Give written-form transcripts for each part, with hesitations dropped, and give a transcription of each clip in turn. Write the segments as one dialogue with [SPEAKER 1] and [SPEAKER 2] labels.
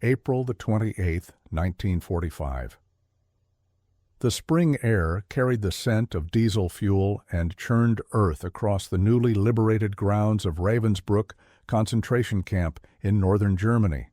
[SPEAKER 1] April the 28th, 1945. The spring air carried the scent of diesel fuel and churned earth across the newly liberated grounds of Ravensbrück concentration camp in northern Germany.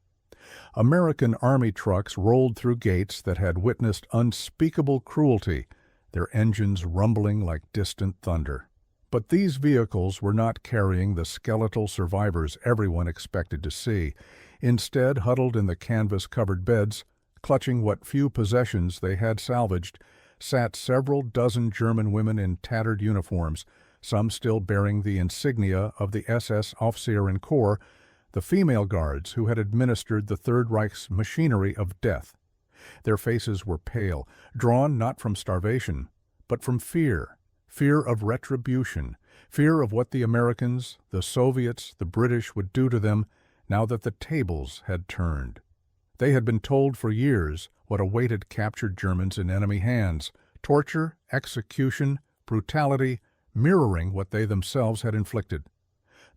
[SPEAKER 1] American Army trucks rolled through gates that had witnessed unspeakable cruelty, their engines rumbling like distant thunder. But these vehicles were not carrying the skeletal survivors everyone expected to see. Instead, huddled in the canvas-covered beds, clutching what few possessions they had salvaged, sat several dozen German women in tattered uniforms, some still bearing the insignia of the SS Offizieren-Korps, the female guards who had administered the Third Reich's machinery of death. Their faces were pale, drawn not from starvation, but from fear of retribution, fear of what the Americans, the Soviets, the British would do to them now that the tables had turned. They had been told for years what awaited captured Germans in enemy hands: torture, execution, brutality, mirroring what they themselves had inflicted.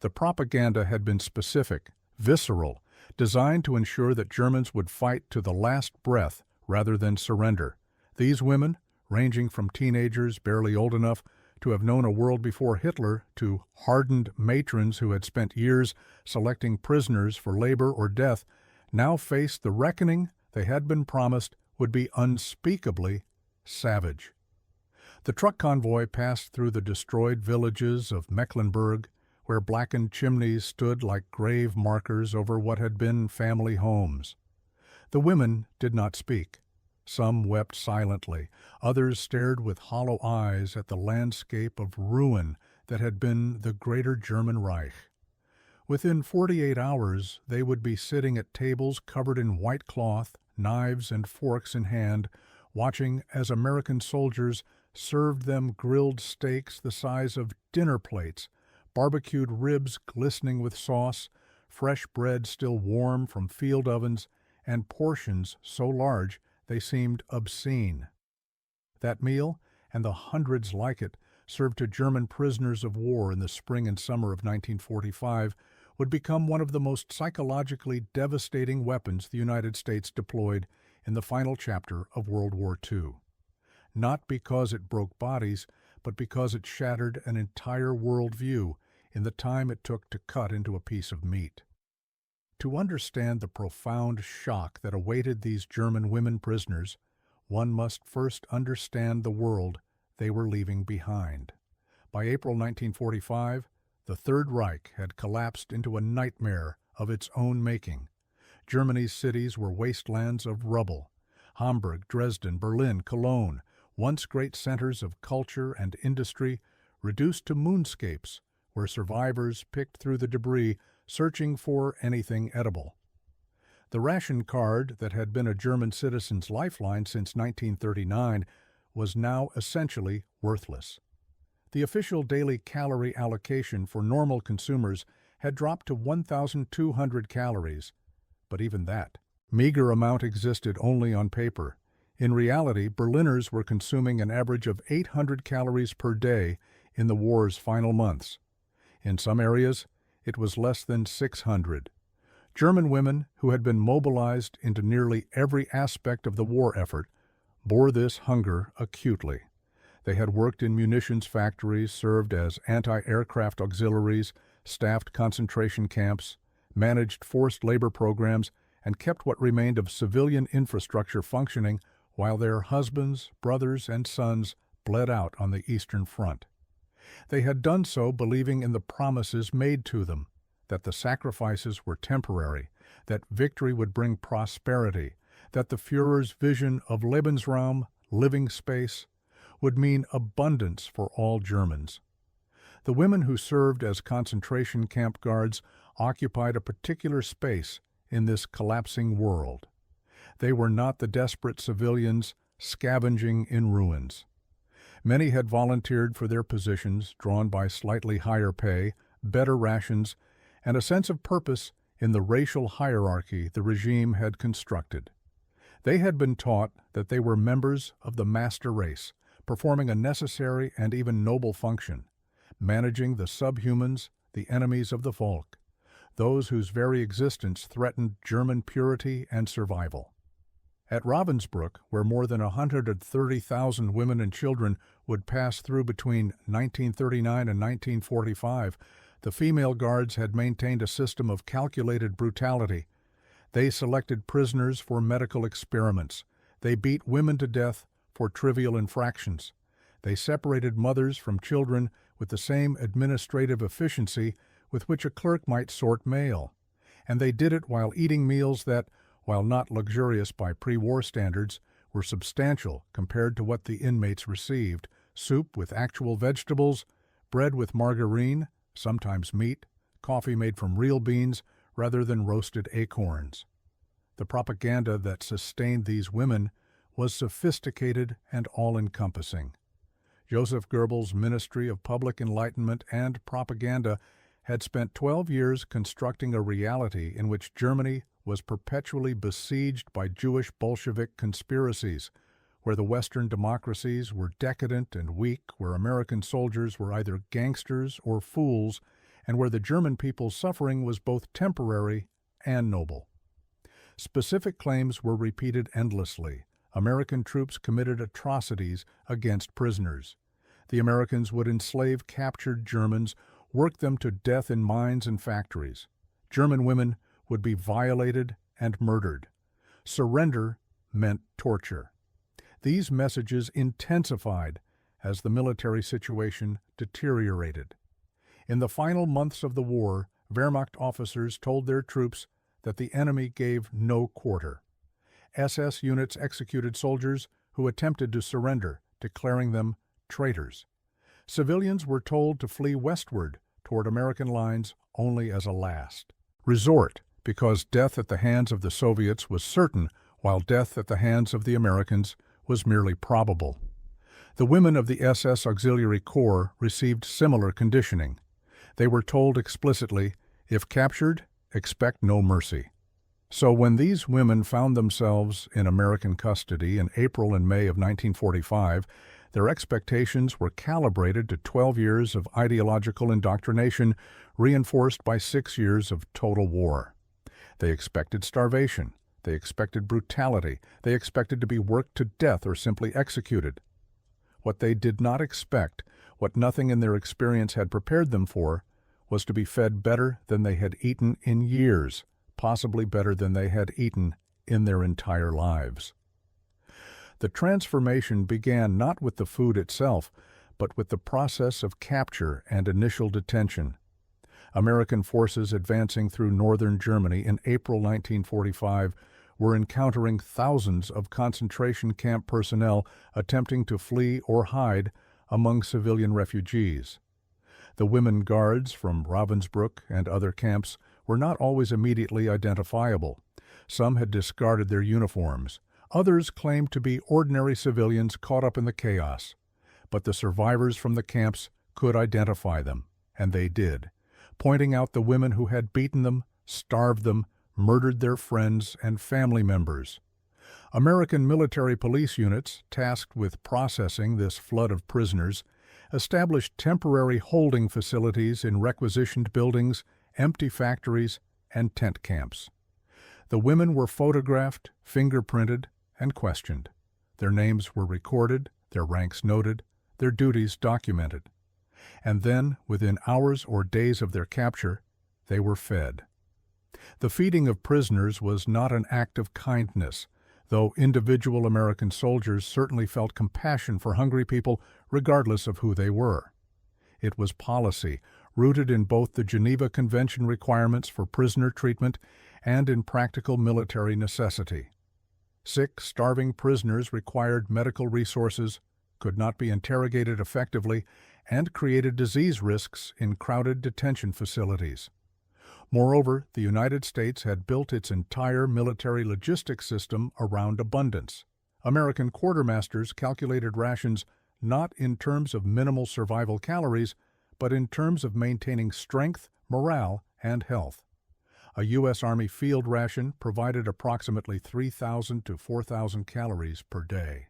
[SPEAKER 1] The propaganda had been specific, visceral, designed to ensure that Germans would fight to the last breath rather than surrender. These women, ranging from teenagers barely old enough to have known a world before Hitler to hardened matrons who had spent years selecting prisoners for labor or death, now faced the reckoning they had been promised would be unspeakably savage. The truck convoy passed through the destroyed villages of Mecklenburg, where blackened chimneys stood like grave markers over what had been family homes. The women did not speak. Some wept silently, others stared with hollow eyes at the landscape of ruin that had been the Greater German Reich. Within 48 hours, they would be sitting at tables covered in white cloth, knives and forks in hand, watching as American soldiers served them grilled steaks the size of dinner plates, barbecued ribs glistening with sauce, fresh bread still warm from field ovens, and portions so large they seemed obscene. That meal, and the hundreds like it, served to German prisoners of war in the spring and summer of 1945, would become one of the most psychologically devastating weapons the United States deployed in the final chapter of World War II. Not because it broke bodies, but because it shattered an entire worldview in the time it took to cut into a piece of meat. To understand the profound shock that awaited these German women prisoners, one must first understand the world they were leaving behind. By April 1945, the Third Reich had collapsed into a nightmare of its own making. Germany's cities were wastelands of rubble. Hamburg, Dresden, Berlin, Cologne, once great centers of culture and industry, reduced to moonscapes where survivors picked through the debris searching for anything edible. The ration card that had been a German citizen's lifeline since 1939 was now essentially worthless. The official daily calorie allocation for normal consumers had dropped to 1,200 calories, but even that meager amount existed only on paper. In reality, Berliners were consuming an average of 800 calories per day in the war's final months. In some areas, it was less than 600. German women, who had been mobilized into nearly every aspect of the war effort, bore this hunger acutely. They had worked in munitions factories, served as anti-aircraft auxiliaries, staffed concentration camps, managed forced labor programs, and kept what remained of civilian infrastructure functioning while their husbands, brothers, and sons bled out on the Eastern Front. They had done so believing in the promises made to them, that the sacrifices were temporary, that victory would bring prosperity, that the Führer's vision of Lebensraum, living space, would mean abundance for all Germans. The women who served as concentration camp guards occupied a particular space in this collapsing world. They were not the desperate civilians scavenging in ruins. Many had volunteered for their positions, drawn by slightly higher pay, better rations, and a sense of purpose in the racial hierarchy the regime had constructed. They had been taught that they were members of the master race, performing a necessary and even noble function, managing the subhumans, the enemies of the Volk. those whose very existence threatened German purity and survival. At Ravensbrück, where more than 130,000 women and children would pass through between 1939 and 1945, the female guards had maintained a system of calculated brutality. They selected prisoners for medical experiments. They beat women to death for trivial infractions. They separated mothers from children with the same administrative efficiency with which a clerk might sort mail. And they did it while eating meals that, while not luxurious by pre-war standards, were substantial compared to what the inmates received: soup with actual vegetables, bread with margarine, sometimes meat, coffee made from real beans rather than roasted acorns. The propaganda that sustained these women was sophisticated and all-encompassing. Joseph Goebbels' Ministry of Public Enlightenment and Propaganda had spent 12 years constructing a reality in which Germany was perpetually besieged by Jewish Bolshevik conspiracies, where the Western democracies were decadent and weak, where American soldiers were either gangsters or fools, and where the German people's suffering was both temporary and noble. Specific claims were repeated endlessly. American troops committed atrocities against prisoners. The Americans would enslave captured Germans, work them to death in mines and factories. German women would be violated and murdered. Surrender meant torture. These messages intensified as the military situation deteriorated. In the final months of the war, Wehrmacht officers told their troops that the enemy gave no quarter. SS units executed soldiers who attempted to surrender, declaring them traitors. Civilians were told to flee westward toward American lines only as a last resort, because death at the hands of the Soviets was certain, while death at the hands of the Americans was merely probable. The women of the SS Auxiliary Corps received similar conditioning. They were told explicitly, if captured, expect no mercy. So when these women found themselves in American custody in April and May of 1945, their expectations were calibrated to 12 years of ideological indoctrination, reinforced by 6 years of total war. They expected starvation. They expected brutality. They expected to be worked to death or simply executed. What they did not expect, what nothing in their experience had prepared them for, was to be fed better than they had eaten in years, possibly better than they had eaten in their entire lives. The transformation began not with the food itself, but with the process of capture and initial detention. American forces advancing through northern Germany in April 1945 were encountering thousands of concentration camp personnel attempting to flee or hide among civilian refugees. The women guards from Ravensbrück and other camps were not always immediately identifiable. Some had discarded their uniforms. Others claimed to be ordinary civilians caught up in the chaos. But the survivors from the camps could identify them, and they did, pointing out the women who had beaten them, starved them, murdered their friends and family members. American military police units, tasked with processing this flood of prisoners, established temporary holding facilities in requisitioned buildings, empty factories, and tent camps. The women were photographed, fingerprinted, and questioned. Their names were recorded, their ranks noted, their duties documented. And then, within hours or days of their capture, they were fed. The feeding of prisoners was not an act of kindness, though individual American soldiers certainly felt compassion for hungry people regardless of who they were. It was policy, rooted in both the Geneva Convention requirements for prisoner treatment and in practical military necessity. Sick, starving prisoners required medical resources, could not be interrogated effectively, and created disease risks in crowded detention facilities. Moreover, the United States had built its entire military logistics system around abundance. American quartermasters calculated rations not in terms of minimal survival calories, but in terms of maintaining strength, morale, and health. A U.S. Army field ration provided approximately 3,000 to 4,000 calories per day.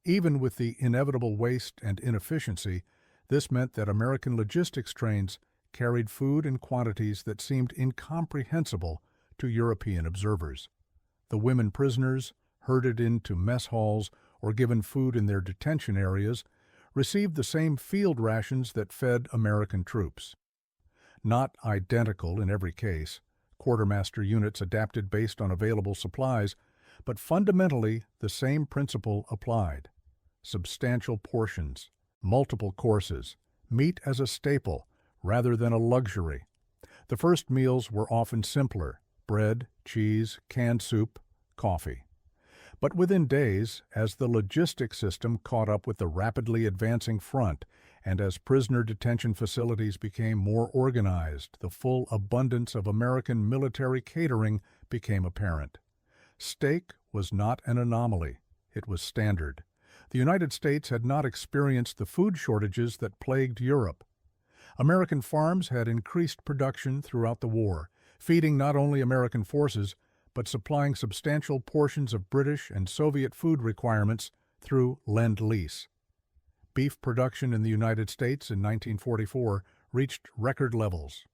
[SPEAKER 1] Even with the inevitable waste and inefficiency, this meant that American logistics trains carried food in quantities that seemed incomprehensible to European observers. The women prisoners, herded into mess halls or given food in their detention areas, received the same field rations that fed American troops. Not identical in every case, quartermaster units adapted based on available supplies, but fundamentally the same principle applied. Substantial portions, multiple courses, meat as a staple rather than a luxury. The first meals were often simpler: bread, cheese, canned soup, coffee. But within days, as the logistics system caught up with the rapidly advancing front, and as prisoner detention facilities became more organized, the full abundance of American military catering became apparent. Steak was not an anomaly, it was standard. The United States had not experienced the food shortages that plagued Europe. American farms had increased production throughout the war, feeding not only American forces, but supplying substantial portions of British and Soviet food requirements through Lend-Lease. Beef production in the United States in 1944 reached record levels.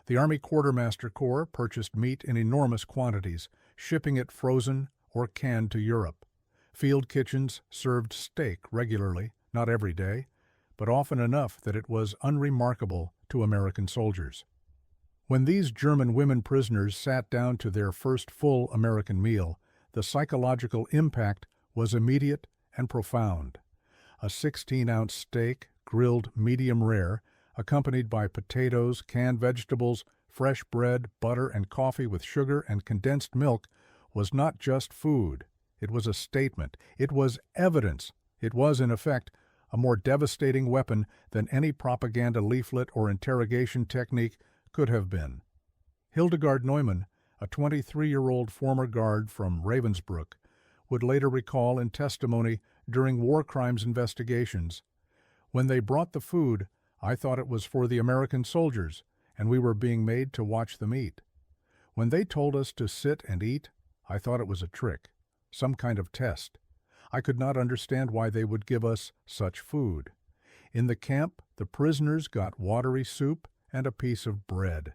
[SPEAKER 1] The Army Quartermaster Corps purchased meat in enormous quantities, shipping it frozen or canned to Europe. Field kitchens served steak regularly, not every day, but often enough that it was unremarkable to American soldiers. When these German women prisoners sat down to their first full American meal, the psychological impact was immediate and profound. A 16-ounce steak, grilled medium rare, accompanied by potatoes, canned vegetables, fresh bread, butter, and coffee with sugar and condensed milk, was not just food. It was a statement. It was evidence. It was, in effect, a more devastating weapon than any propaganda leaflet or interrogation technique could have been. Hildegard Neumann, a 23-year-old former guard from Ravensbrück, would later recall in testimony during war crimes investigations, "When they brought the food, I thought it was for the American soldiers, and we were being made to watch them eat. When they told us to sit and eat, I thought it was a trick, some kind of test. I could not understand why they would give us such food. In the camp, the prisoners got watery soup and a piece of bread.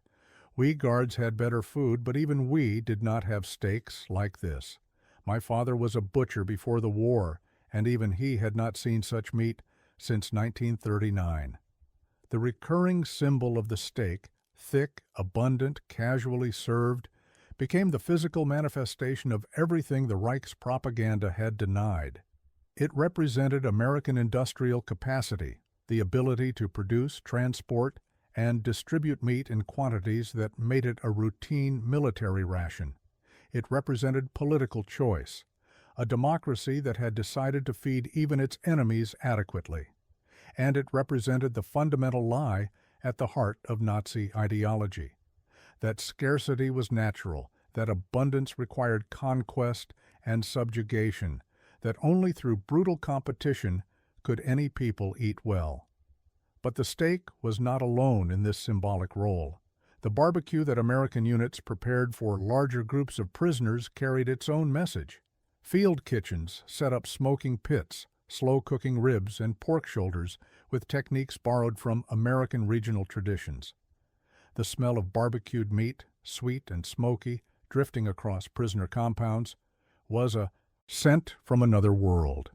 [SPEAKER 1] We guards had better food, but even we did not have steaks like this. My father was a butcher before the war, and even he had not seen such meat since 1939. The recurring symbol of the steak, thick, abundant, casually served, became the physical manifestation of everything the Reich's propaganda had denied. It represented American industrial capacity, the ability to produce, transport, and distribute meat in quantities that made it a routine military ration. It represented political choice, a democracy that had decided to feed even its enemies adequately. And it represented the fundamental lie at the heart of Nazi ideology: that scarcity was natural, that abundance required conquest and subjugation, that only through brutal competition could any people eat well. But the steak was not alone in this symbolic role. The barbecue that American units prepared for larger groups of prisoners carried its own message. Field kitchens set up smoking pits, slow-cooking ribs and pork shoulders with techniques borrowed from American regional traditions. The smell of barbecued meat, sweet and smoky, drifting across prisoner compounds, was a scent from another world.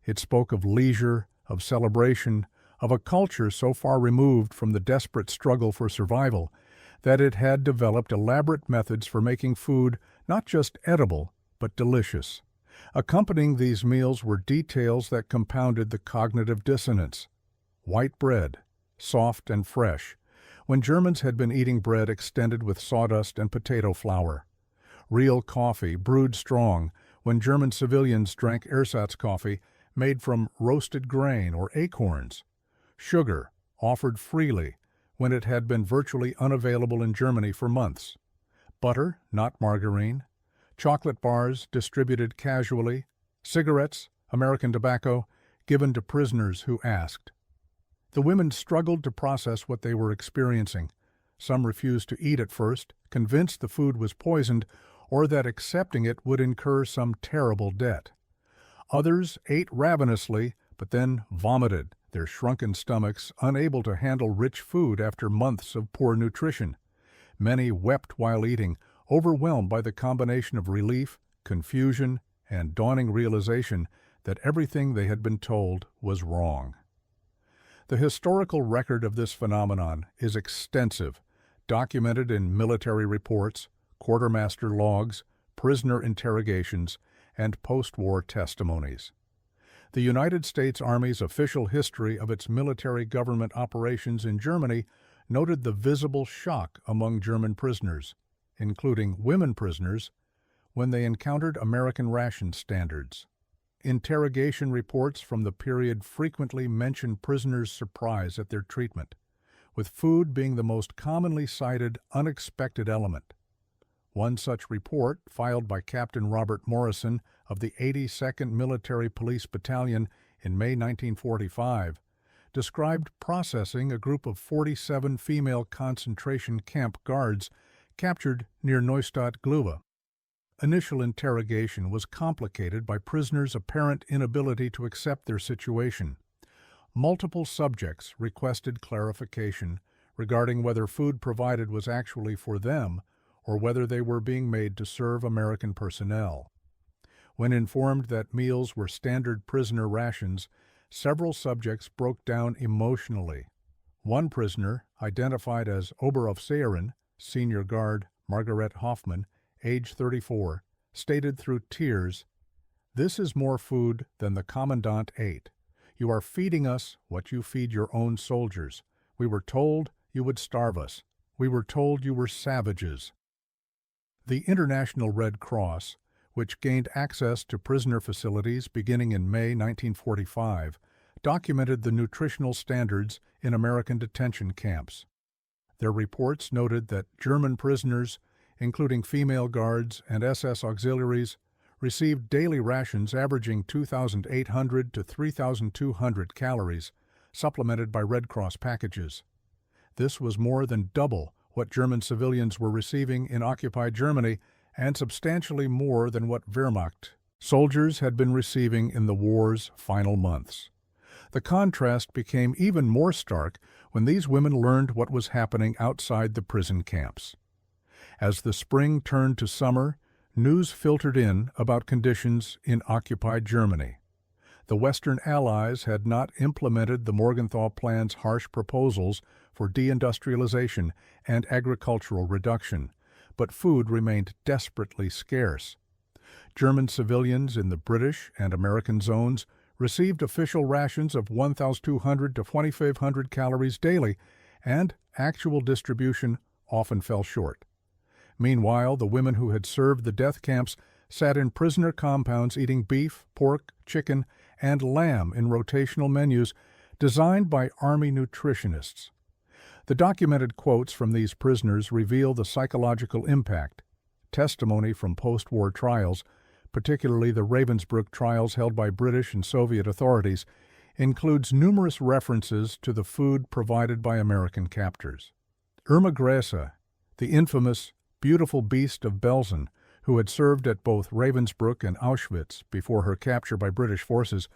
[SPEAKER 1] It spoke of leisure, of celebration, of a culture so far removed from the desperate struggle for survival that it had developed elaborate methods for making food not just edible, but delicious. Accompanying these meals were details that compounded the cognitive dissonance. White bread, soft and fresh, when Germans had been eating bread extended with sawdust and potato flour. Real coffee, brewed strong, when German civilians drank ersatz coffee made from roasted grain or acorns. Sugar, offered freely, when it had been virtually unavailable in Germany for months. Butter, not margarine. Chocolate bars distributed casually. Cigarettes, American tobacco, given to prisoners who asked. The women struggled to process what they were experiencing. Some refused to eat at first, convinced the food was poisoned or that accepting it would incur some terrible debt. Others ate ravenously, but then vomited, their shrunken stomachs unable to handle rich food after months of poor nutrition. Many wept while eating, overwhelmed by the combination of relief, confusion, and dawning realization that everything they had been told was wrong. The historical record of this phenomenon is extensive, documented in military reports, quartermaster logs, prisoner interrogations, and post-war testimonies. The United States Army's official history of its military government operations in Germany noted the visible shock among German prisoners, including women prisoners, when they encountered American ration standards. Interrogation reports from the period frequently mention prisoners' surprise at their treatment, with food being the most commonly cited unexpected element. One such report, filed by Captain Robert Morrison of the 82nd Military Police Battalion in May 1945, described processing a group of 47 female concentration camp guards captured near Neustadt-Gluwe. Initial interrogation was complicated by prisoners' apparent inability to accept their situation. Multiple subjects requested clarification regarding whether food provided was actually for them or whether they were being made to serve American personnel. When informed that meals were standard prisoner rations, several subjects broke down emotionally. One prisoner, identified as Oberaufseherin, senior guard Margaret Hoffman, age 34, stated through tears, "This is more food than the commandant ate. You are feeding us what you feed your own soldiers. We were told you would starve us. We were told you were savages." The International Red Cross, which gained access to prisoner facilities beginning in May 1945, documented the nutritional standards in American detention camps. Their reports noted that German prisoners, including female guards and SS auxiliaries, received daily rations averaging 2,800 to 3,200 calories, supplemented by Red Cross packages. This was more than double what German civilians were receiving in occupied Germany and substantially more than what Wehrmacht soldiers had been receiving in the war's final months. The contrast became even more stark when these women learned what was happening outside the prison camps. As the spring turned to summer, news filtered in about conditions in occupied Germany. The Western Allies had not implemented the Morgenthau Plan's harsh proposals for deindustrialization and agricultural reduction, but food remained desperately scarce. German civilians in the British and American zones received official rations of 1,200 to 2,500 calories daily, and actual distribution often fell short. Meanwhile, the women who had served the death camps sat in prisoner compounds eating beef, pork, chicken, and lamb in rotational menus designed by Army nutritionists. The documented quotes from these prisoners reveal the psychological impact. Testimony from post-war trials, particularly the Ravensbrück trials held by British and Soviet authorities, includes numerous references to the food provided by American captors. Irma Grese, the infamous beautiful beast of Belsen, who had served at both Ravensbrück and Auschwitz before her capture by British forces,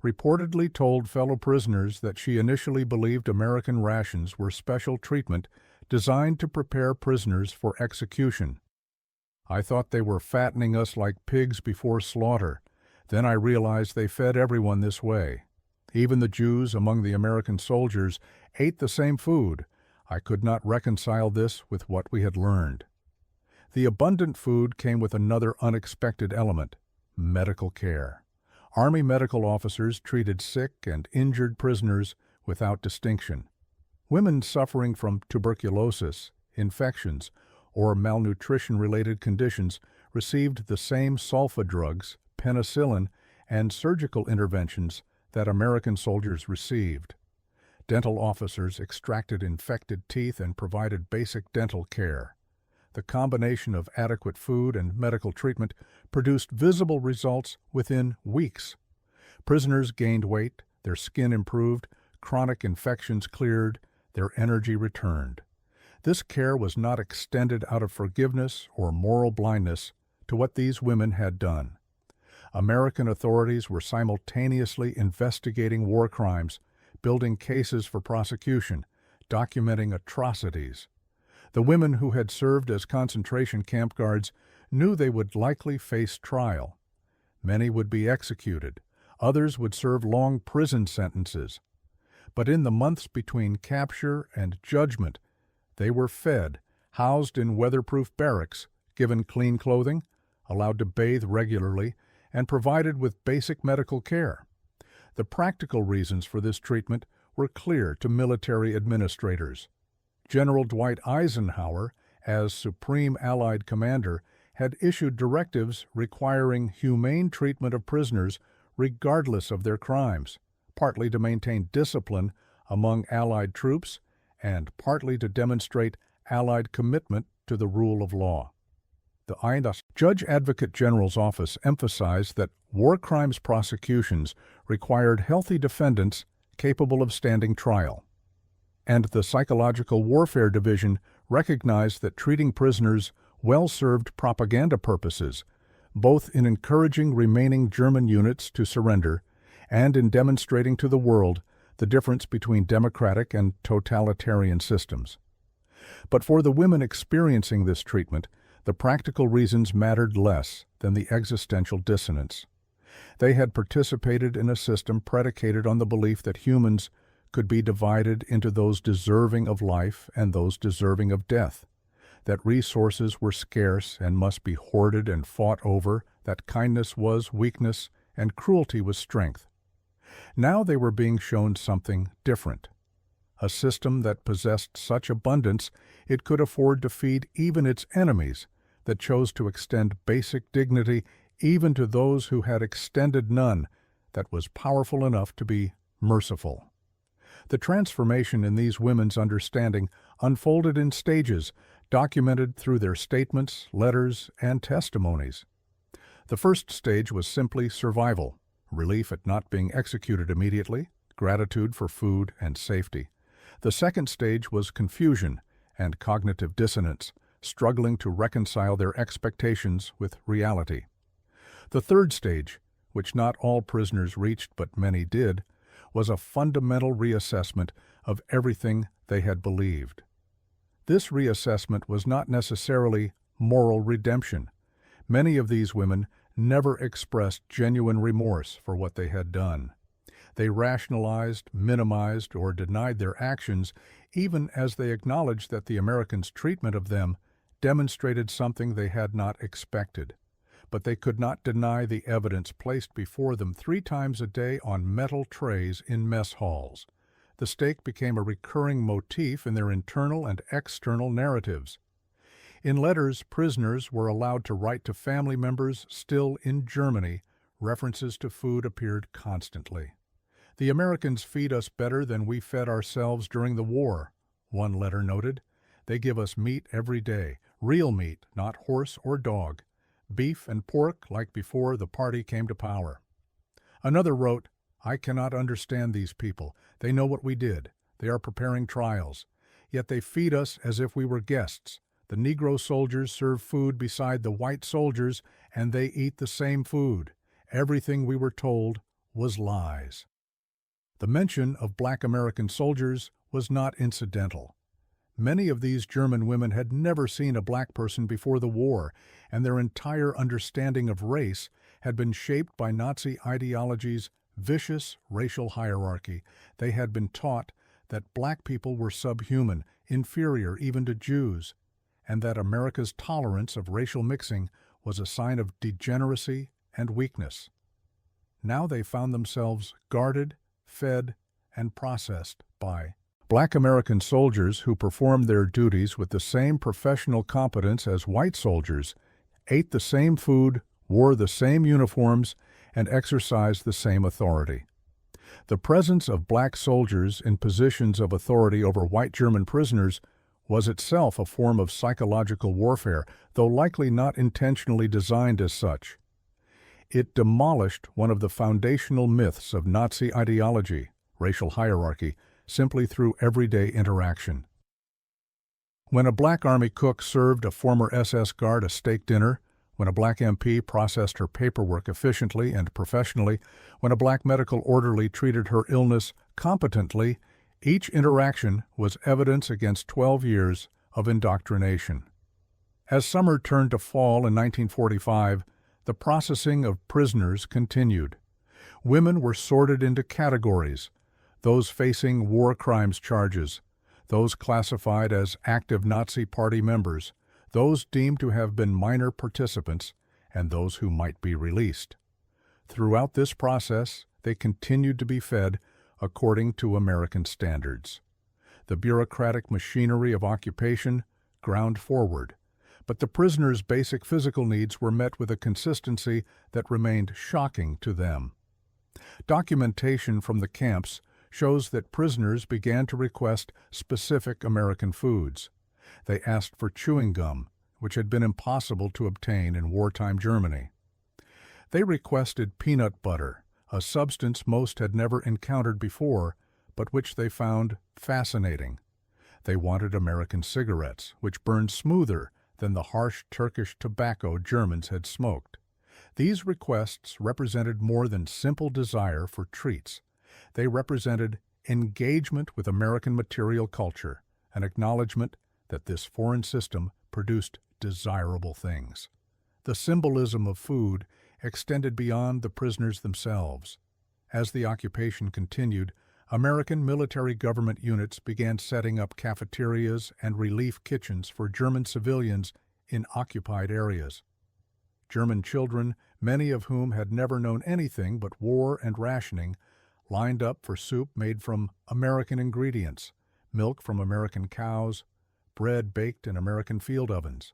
[SPEAKER 1] reportedly told fellow prisoners that she initially believed American rations were special treatment designed to prepare prisoners for execution. "I thought they were fattening us like pigs before slaughter. Then I realized they fed everyone this way. Even the Jews among the American soldiers ate the same food. I could not reconcile this with what we had learned." The abundant food came with another unexpected element: medical care. Army medical officers treated sick and injured prisoners without distinction. Women suffering from tuberculosis, infections, or malnutrition-related conditions received the same sulfa drugs, penicillin, and surgical interventions that American soldiers received. Dental officers extracted infected teeth and provided basic dental care. The combination of adequate food and medical treatment produced visible results within weeks. Prisoners gained weight, their skin improved, chronic infections cleared, their energy returned. This care was not extended out of forgiveness or moral blindness to what these women had done. American authorities were simultaneously investigating war crimes, building cases for prosecution, documenting atrocities. The women who had served as concentration camp guards knew they would likely face trial. Many would be executed. Others would serve long prison sentences. But in the months between capture and judgment, they were fed, housed in weatherproof barracks, given clean clothing, allowed to bathe regularly, and provided with basic medical care. The practical reasons for this treatment were clear to military administrators. General Dwight Eisenhower, as Supreme Allied Commander, had issued directives requiring humane treatment of prisoners regardless of their crimes, partly to maintain discipline among Allied troops and partly to demonstrate Allied commitment to the rule of law. The Judge Advocate General's office emphasized that war crimes prosecutions required healthy defendants capable of standing trial. And the Psychological Warfare Division recognized that treating prisoners well served propaganda purposes, both in encouraging remaining German units to surrender and in demonstrating to the world the difference between democratic and totalitarian systems. But for the women experiencing this treatment, the practical reasons mattered less than the existential dissonance. They had participated in a system predicated on the belief that humans could be divided into those deserving of life and those deserving of death, that resources were scarce and must be hoarded and fought over, that kindness was weakness and cruelty was strength. Now they were being shown something different, a system that possessed such abundance it could afford to feed even its enemies, that chose to extend basic dignity even to those who had extended none, that was powerful enough to be merciful. The transformation in these women's understanding unfolded in stages, documented through their statements, letters, and testimonies. The first stage was simply survival, relief at not being executed immediately, gratitude for food and safety. The second stage was confusion and cognitive dissonance, struggling to reconcile their expectations with reality. The third stage, which not all prisoners reached but many did, was a fundamental reassessment of everything they had believed. This reassessment was not necessarily moral redemption. Many of these women never expressed genuine remorse for what they had done. They rationalized, minimized, or denied their actions, even as they acknowledged that the Americans' treatment of them demonstrated something they had not expected. But they could not deny the evidence placed before them 3 times a day on metal trays in mess halls. The stake became a recurring motif in their internal and external narratives. In letters, prisoners were allowed to write to family members still in Germany. References to food appeared constantly. "The Americans feed us better than we fed ourselves during the war," one letter noted. "They give us meat every day, real meat, not horse or dog. Beef and pork like before the party came to power." Another wrote, "I cannot understand these people. They know what we did. They are preparing trials. Yet they feed us as if we were guests. The Negro soldiers serve food beside the white soldiers, and they eat the same food. Everything we were told was lies." The mention of black American soldiers was not incidental. Many of these German women had never seen a black person before the war, and their entire understanding of race had been shaped by Nazi ideology's vicious racial hierarchy. They had been taught that black people were subhuman, inferior even to Jews, and that America's tolerance of racial mixing was a sign of degeneracy and weakness. Now they found themselves guarded, fed, and processed by black American soldiers who performed their duties with the same professional competence as white soldiers, ate the same food, wore the same uniforms, and exercised the same authority. The presence of black soldiers in positions of authority over white German prisoners was itself a form of psychological warfare, though likely not intentionally designed as such. It demolished one of the foundational myths of Nazi ideology, racial hierarchy, simply through everyday interaction. When a black army cook served a former SS guard a steak dinner, when a black MP processed her paperwork efficiently and professionally, when a black medical orderly treated her illness competently, each interaction was evidence against 12 years of indoctrination. As summer turned to fall in 1945, the processing of prisoners continued. Women were sorted into categories: those facing war crimes charges, those classified as active Nazi Party members, those deemed to have been minor participants, and those who might be released. Throughout this process, they continued to be fed according to American standards. The bureaucratic machinery of occupation ground forward, but the prisoners' basic physical needs were met with a consistency that remained shocking to them. Documentation from the camps shows that prisoners began to request specific American foods. They asked for chewing gum, which had been impossible to obtain in wartime Germany. They requested peanut butter, a substance most had never encountered before, but which they found fascinating. They wanted American cigarettes, which burned smoother than the harsh Turkish tobacco Germans had smoked. These requests represented more than simple desire for treats. They represented engagement with American material culture, an acknowledgement that this foreign system produced desirable things. The symbolism of food extended beyond the prisoners themselves. As the occupation continued, American military government units began setting up cafeterias and relief kitchens for German civilians in occupied areas. German children, many of whom had never known anything but war and rationing, lined up for soup made from American ingredients, milk from American cows, bread baked in American field ovens.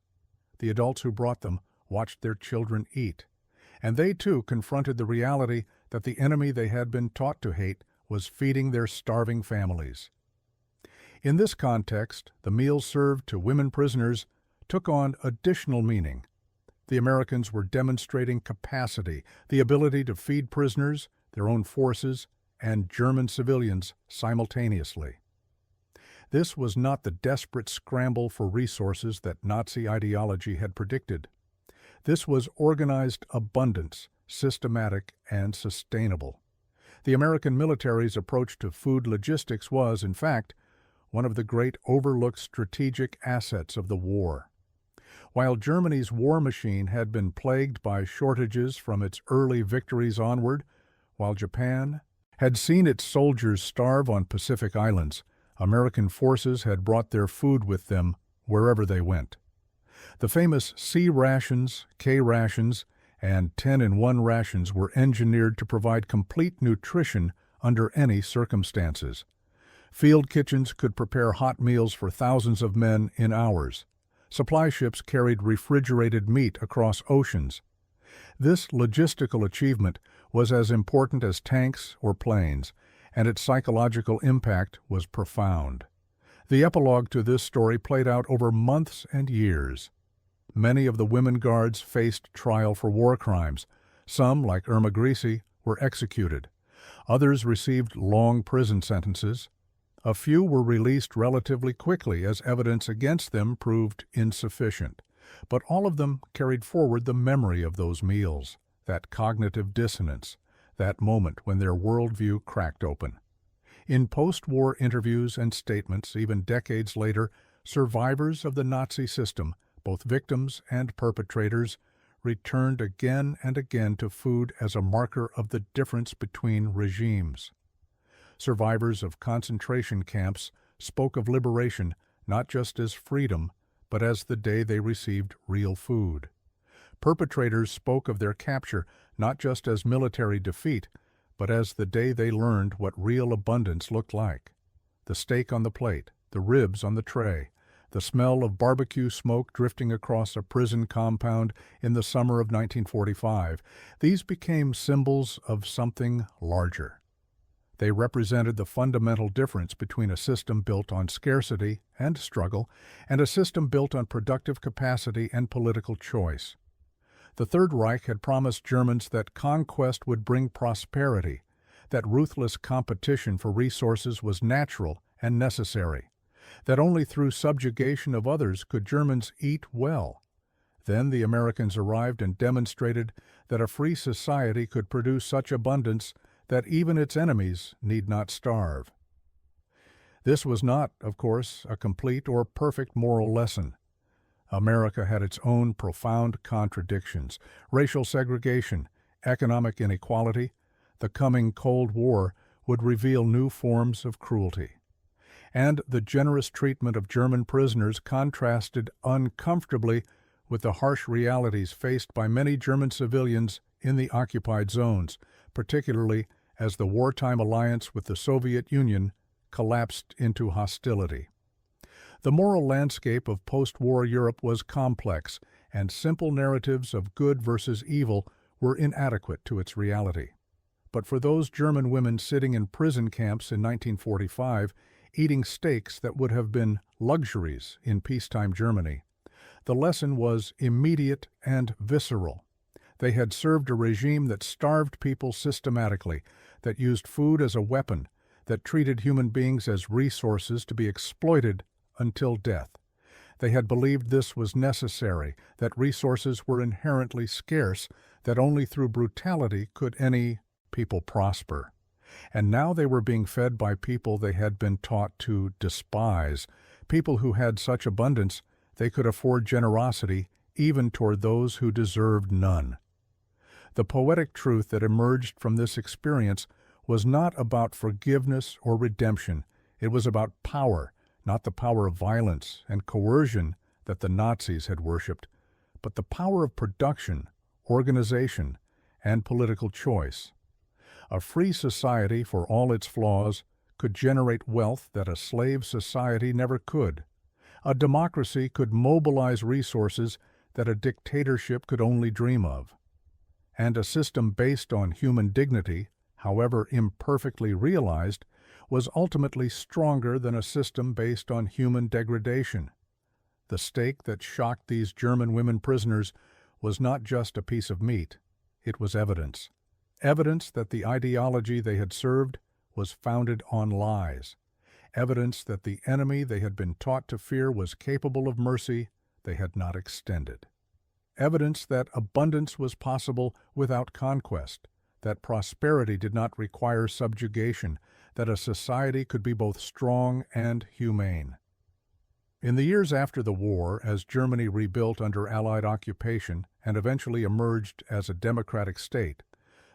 [SPEAKER 1] The adults who brought them watched their children eat, and they too confronted the reality that the enemy they had been taught to hate was feeding their starving families. In this context, the meals served to women prisoners took on additional meaning. The Americans were demonstrating capacity, the ability to feed prisoners, their own forces, and German civilians simultaneously. This was not the desperate scramble for resources that Nazi ideology had predicted. This was organized abundance, systematic and sustainable. The American military's approach to food logistics was, in fact, one of the great overlooked strategic assets of the war. While Germany's war machine had been plagued by shortages from its early victories onward, while Japan had seen its soldiers starve on Pacific islands, American forces had brought their food with them wherever they went. The famous C rations, K rations, and 10-in-1 rations were engineered to provide complete nutrition under any circumstances. Field kitchens could prepare hot meals for thousands of men in hours. Supply ships carried refrigerated meat across oceans. This logistical achievement was as important as tanks or planes, and its psychological impact was profound. The epilogue to this story played out over months and years. Many of the women guards faced trial for war crimes. Some, like Irma Grisi, were executed. Others received long prison sentences. A few were released relatively quickly as evidence against them proved insufficient. But all of them carried forward the memory of those meals, that cognitive dissonance, that moment when their worldview cracked open. In post-war interviews and statements, even decades later, survivors of the Nazi system, both victims and perpetrators, returned again and again to food as a marker of the difference between regimes. Survivors of concentration camps spoke of liberation not just as freedom, but as the day they received real food. Perpetrators spoke of their capture not just as military defeat, but as the day they learned what real abundance looked like. The steak on the plate, the ribs on the tray, the smell of barbecue smoke drifting across a prison compound in the summer of 1945, these became symbols of something larger. They represented the fundamental difference between a system built on scarcity and struggle and a system built on productive capacity and political choice. The Third Reich had promised Germans that conquest would bring prosperity, that ruthless competition for resources was natural and necessary, that only through subjugation of others could Germans eat well. Then the Americans arrived and demonstrated that a free society could produce such abundance that even its enemies need not starve. This was not, of course, a complete or perfect moral lesson. America had its own profound contradictions: racial segregation, economic inequality. The coming Cold War would reveal new forms of cruelty. And the generous treatment of German prisoners contrasted uncomfortably with the harsh realities faced by many German civilians in the occupied zones, particularly as the wartime alliance with the Soviet Union collapsed into hostility. The moral landscape of post-war Europe was complex, and simple narratives of good versus evil were inadequate to its reality. But for those German women sitting in prison camps in 1945, eating steaks that would have been luxuries in peacetime Germany, the lesson was immediate and visceral. They had served a regime that starved people systematically, that used food as a weapon, that treated human beings as resources to be exploited until death. They had believed this was necessary, that resources were inherently scarce, that only through brutality could any people prosper. And now they were being fed by people they had been taught to despise, people who had such abundance they could afford generosity even toward those who deserved none. The poetic truth that emerged from this experience was not about forgiveness or redemption. It was about power, not the power of violence and coercion that the Nazis had worshipped, but the power of production, organization, and political choice. A free society, for all its flaws, could generate wealth that a slave society never could. A democracy could mobilize resources that a dictatorship could only dream of. And a system based on human dignity, however imperfectly realized, was ultimately stronger than a system based on human degradation. The steak that shocked these German women prisoners was not just a piece of meat, it was evidence. Evidence that the ideology they had served was founded on lies. Evidence that the enemy they had been taught to fear was capable of mercy they had not extended. Evidence that abundance was possible without conquest, that prosperity did not require subjugation, that a society could be both strong and humane. In the years after the war, as Germany rebuilt under Allied occupation and eventually emerged as a democratic state,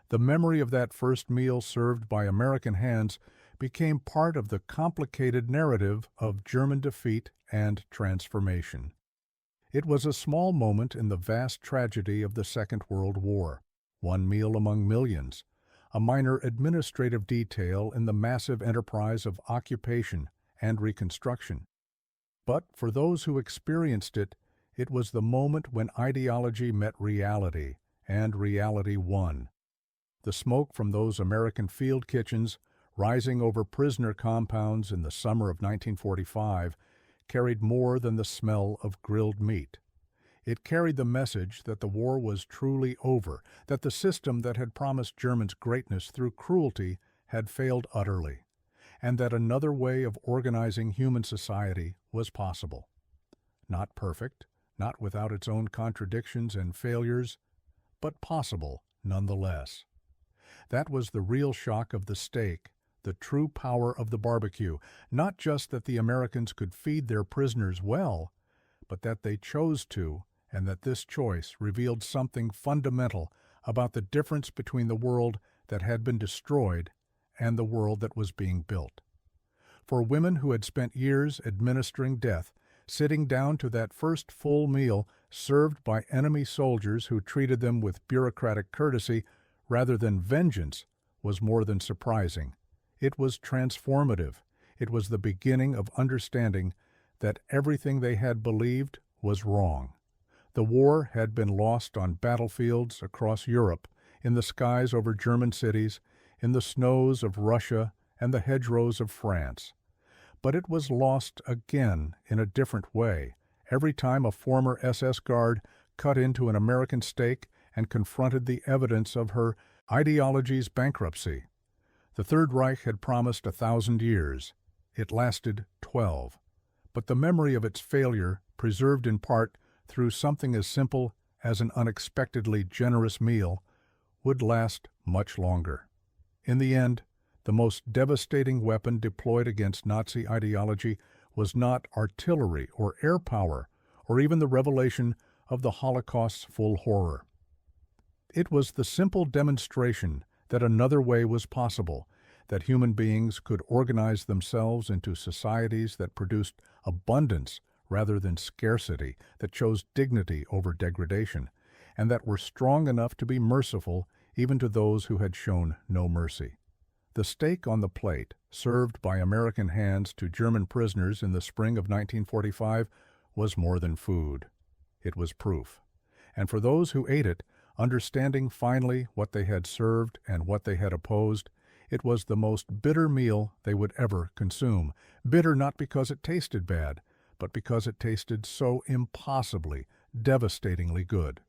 [SPEAKER 1] the memory of that first meal served by American hands became part of the complicated narrative of German defeat and transformation. It was a small moment in the vast tragedy of the Second World War, one meal among millions, a minor administrative detail in the massive enterprise of occupation and reconstruction. But for those who experienced it, it was the moment when ideology met reality, and reality won. The smoke from those American field kitchens, rising over prisoner compounds in the summer of 1945, carried more than the smell of grilled meat. It carried the message that the war was truly over, that the system that had promised Germans greatness through cruelty had failed utterly, and that another way of organizing human society was possible. Not perfect, not without its own contradictions and failures, but possible nonetheless. That was the real shock of the steak, the true power of the barbecue, not just that the Americans could feed their prisoners well, but that they chose to, and that this choice revealed something fundamental about the difference between the world that had been destroyed and the world that was being built. For women who had spent years administering death, sitting down to that first full meal served by enemy soldiers who treated them with bureaucratic courtesy rather than vengeance was more than surprising. It was transformative. It was the beginning of understanding that everything they had believed was wrong. The war had been lost on battlefields across Europe, in the skies over German cities, in the snows of Russia and the hedgerows of France. But it was lost again in a different way, every time a former SS guard cut into an American steak and confronted the evidence of her ideology's bankruptcy. The Third Reich had promised 1,000 years. It lasted 12. But the memory of its failure, preserved in part through something as simple as an unexpectedly generous meal would last much longer. In the end, the most devastating weapon deployed against Nazi ideology was not artillery or air power, or even the revelation of the Holocaust's full horror. It was the simple demonstration that another way was possible, that human beings could organize themselves into societies that produced abundance rather than scarcity, that chose dignity over degradation, and that were strong enough to be merciful even to those who had shown no mercy. The steak on the plate, served by American hands to German prisoners in the spring of 1945, was more than food. It was proof. And for those who ate it, understanding finally what they had served and what they had opposed, it was the most bitter meal they would ever consume. Bitter not because it tasted bad, but because it tasted so impossibly, devastatingly good.